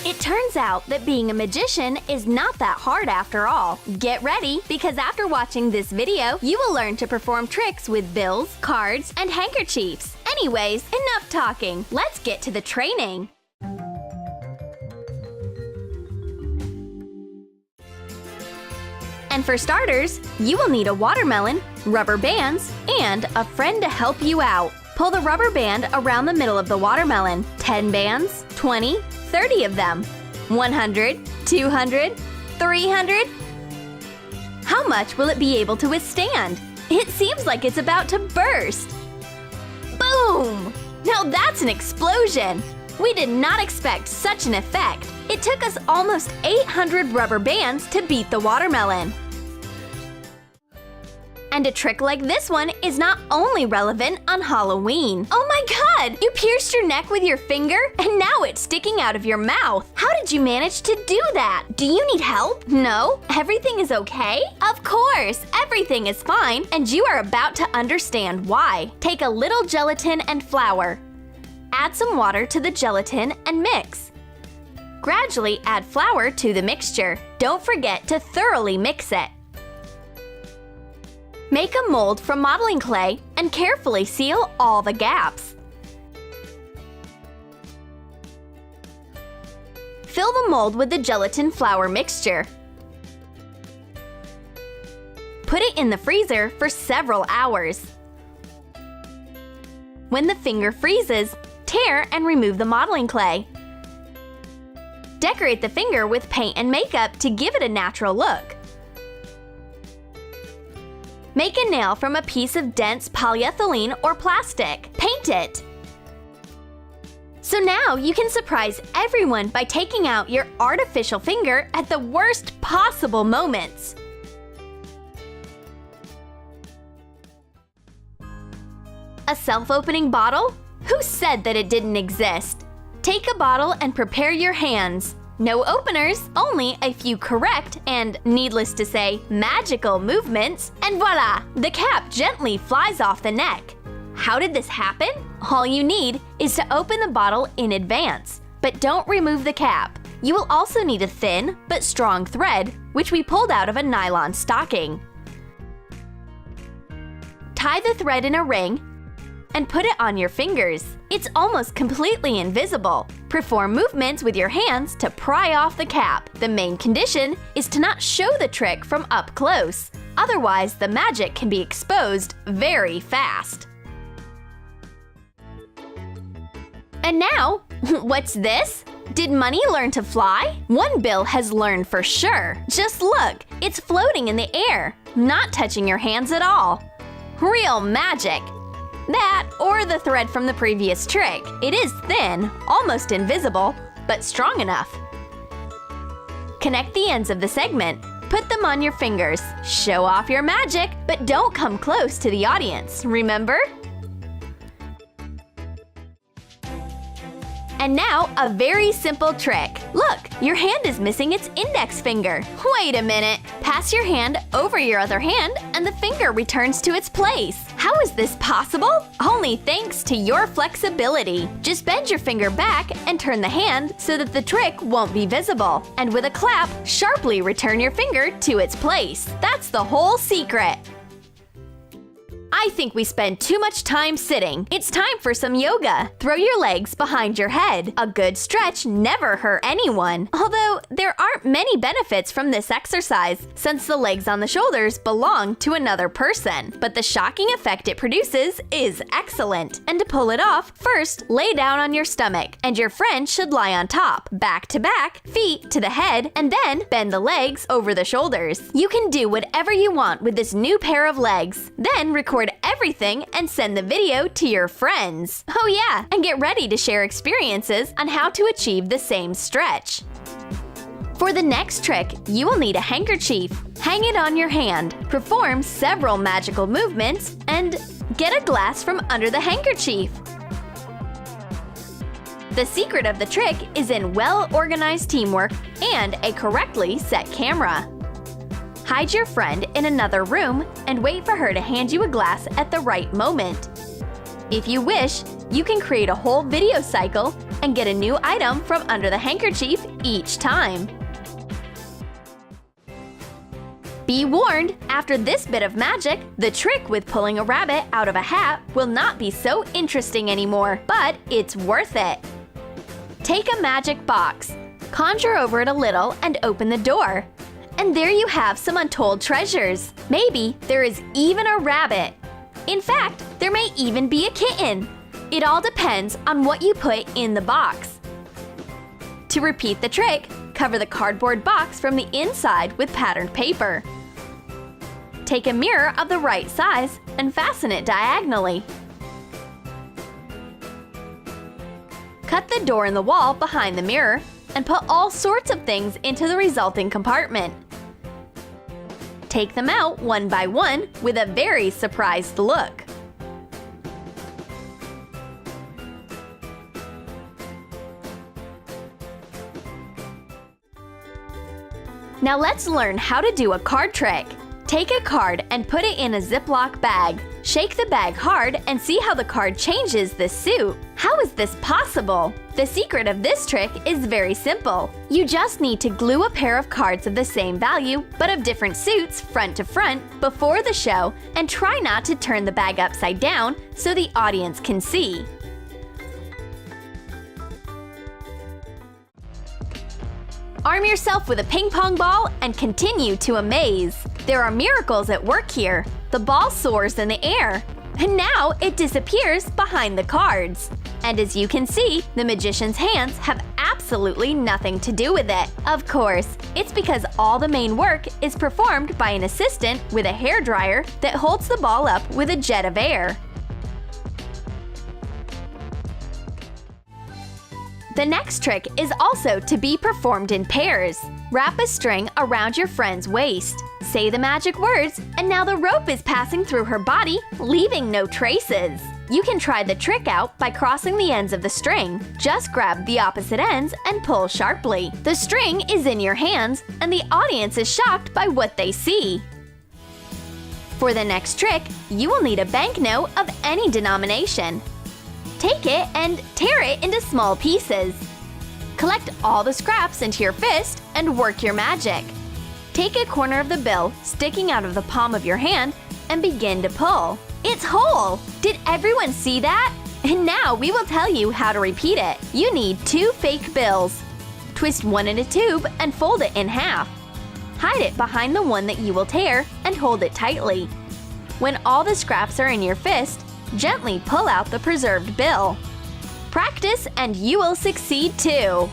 It turns out that being a magician is not that hard after all. Get ready, because after watching this video, you will learn to perform tricks with bills, cards, and handkerchiefs. Anyways, enough talking. Let's get to the training. And for starters, you will need a watermelon, rubber bands, and a friend to help you out. Pull the rubber band around the middle of the watermelon. 10 bands, 20, 30 of them. 100, 200, 300. How much will it be able to withstand? It seems like it's about to burst. Boom! Now that's an explosion! We did not expect such an effect. It took us almost 800 rubber bands to beat the watermelon. And a trick like this one is not only relevant on Halloween. Oh my god! You pierced your neck with your finger and now it's sticking out of your mouth. How did you manage to do that? Do you need help? No? Everything is okay? Of course! Everything is fine, and you are about to understand why. Take a little gelatin and flour. Add some water to the gelatin and mix. Gradually add flour to the mixture. Don't forget to thoroughly mix it. Make a mold from modeling clay and carefully seal all the gaps. Fill the mold with the gelatin flour mixture. Put it in the freezer for several hours. When the finger freezes, tear and remove the modeling clay. Decorate the finger with paint and makeup to give it a natural look. Make a nail from a piece of dense polyethylene or plastic. Paint it. So now you can surprise everyone by taking out your artificial finger at the worst possible moments. A self-opening bottle? Who said that it didn't exist? Take a bottle and prepare your hands. No openers, only a few correct and, needless to say, magical movements, and voila! The cap gently flies off the neck. How did this happen? All you need is to open the bottle in advance, but don't remove the cap. You will also need a thin but strong thread, which we pulled out of a nylon stocking. Tie the thread in a ring and put it on your fingers. It's almost completely invisible. Perform movements with your hands to pry off the cap. The main condition is to not show the trick from up close. Otherwise, the magic can be exposed very fast. And now, what's this? Did money learn to fly? One bill has learned for sure. Just look, it's floating in the air, not touching your hands at all. Real magic! That, or the thread from the previous trick. It is thin, almost invisible, but strong enough. Connect the ends of the segment. Put them on your fingers. Show off your magic, but don't come close to the audience, remember? And now, a very simple trick. Look, your hand is missing its index finger. Wait a minute. Pass your hand over your other hand and the finger returns to its place. How is this possible? Only thanks to your flexibility. Just bend your finger back and turn the hand so that the trick won't be visible. And with a clap, sharply return your finger to its place. That's the whole secret. I think we spend too much time sitting. It's time for some yoga. Throw your legs behind your head. A good stretch never hurt anyone. Although, there aren't many benefits from this exercise, since the legs on the shoulders belong to another person. But the shocking effect it produces is excellent. And to pull it off, first lay down on your stomach, and your friend should lie on top, back to back, feet to the head, and then bend the legs over the shoulders. You can do whatever you want with this new pair of legs. Then record everything and send the video to your friends. Oh yeah, and get ready to share experiences on how to achieve the same stretch. For the next trick, you will need a handkerchief. Hang it on your hand, perform several magical movements, and get a glass from under the handkerchief. The secret of the trick is in well-organized teamwork and a correctly set camera. Hide your friend in another room and wait for her to hand you a glass at the right moment. If you wish, you can create a whole video cycle and get a new item from under the handkerchief each time. Be warned, after this bit of magic, the trick with pulling a rabbit out of a hat will not be so interesting anymore, but it's worth it. Take a magic box, conjure over it a little and open the door. And there you have some untold treasures. Maybe there is even a rabbit. In fact, there may even be a kitten. It all depends on what you put in the box. To repeat the trick, cover the cardboard box from the inside with patterned paper. Take a mirror of the right size and fasten it diagonally. Cut the door in the wall behind the mirror and put all sorts of things into the resulting compartment. Take them out one by one with a very surprised look. Now let's learn how to do a card trick. Take a card and put it in a Ziploc bag. Shake the bag hard and see how the card changes the suit. How is this possible? The secret of this trick is very simple. You just need to glue a pair of cards of the same value, but of different suits, front to front, before the show, and try not to turn the bag upside down so the audience can see. Arm yourself with a ping pong ball and continue to amaze. There are miracles at work here. The ball soars in the air, and now it disappears behind the cards. And as you can see, the magician's hands have absolutely nothing to do with it. Of course, it's because all the main work is performed by an assistant with a hairdryer that holds the ball up with a jet of air. The next trick is also to be performed in pairs. Wrap a string around your friend's waist. Say the magic words, and now the rope is passing through her body, leaving no traces. You can try the trick out by crossing the ends of the string. Just grab the opposite ends and pull sharply. The string is in your hands, and the audience is shocked by what they see. For the next trick, you will need a banknote of any denomination. Take it and tear it into small pieces. Collect all the scraps into your fist and work your magic. Take a corner of the bill sticking out of the palm of your hand and begin to pull. It's whole! Did everyone see that? And now we will tell you how to repeat it. You need 2 fake bills. Twist one in a tube and fold it in half. Hide it behind the one that you will tear and hold it tightly. When all the scraps are in your fist, gently pull out the preserved bill. Practice and you will succeed too!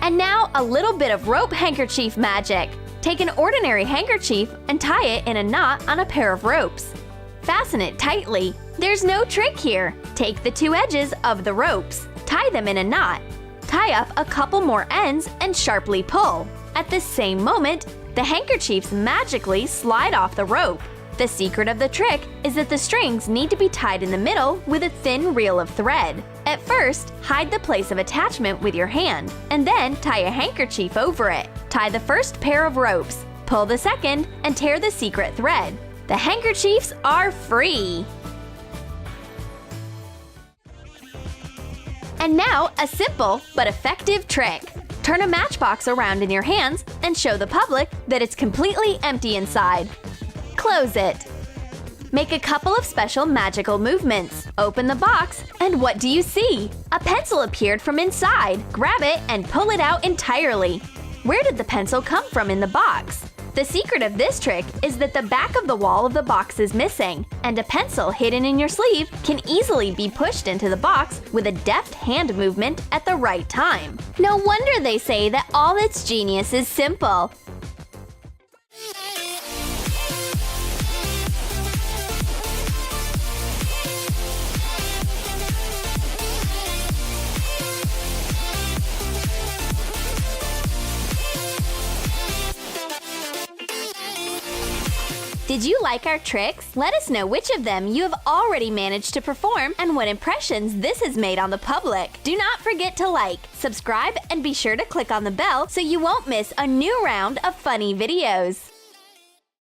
And now a little bit of rope handkerchief magic. Take an ordinary handkerchief and tie it in a knot on a pair of ropes. Fasten it tightly. There's no trick here. Take the 2 edges of the ropes, tie them in a knot. Tie up a couple more ends and sharply pull. At the same moment, the handkerchiefs magically slide off the rope. The secret of the trick is that the strings need to be tied in the middle with a thin reel of thread. At first, hide the place of attachment with your hand, and then tie a handkerchief over it. Tie the first pair of ropes, pull the second, and tear the secret thread. The handkerchiefs are free! And now, a simple but effective trick. Turn a matchbox around in your hands and show the public that it's completely empty inside. Close it. Make a couple of special magical movements. Open the box, and what do you see? A pencil appeared from inside. Grab it and pull it out entirely. Where did the pencil come from in the box? The secret of this trick is that the back of the wall of the box is missing, and a pencil hidden in your sleeve can easily be pushed into the box with a deft hand movement at the right time. No wonder they say that all its genius is simple. Did you like our tricks? Let us know which of them you have already managed to perform and what impressions this has made on the public. Do not forget to like, subscribe, and be sure to click on the bell so you won't miss a new round of funny videos.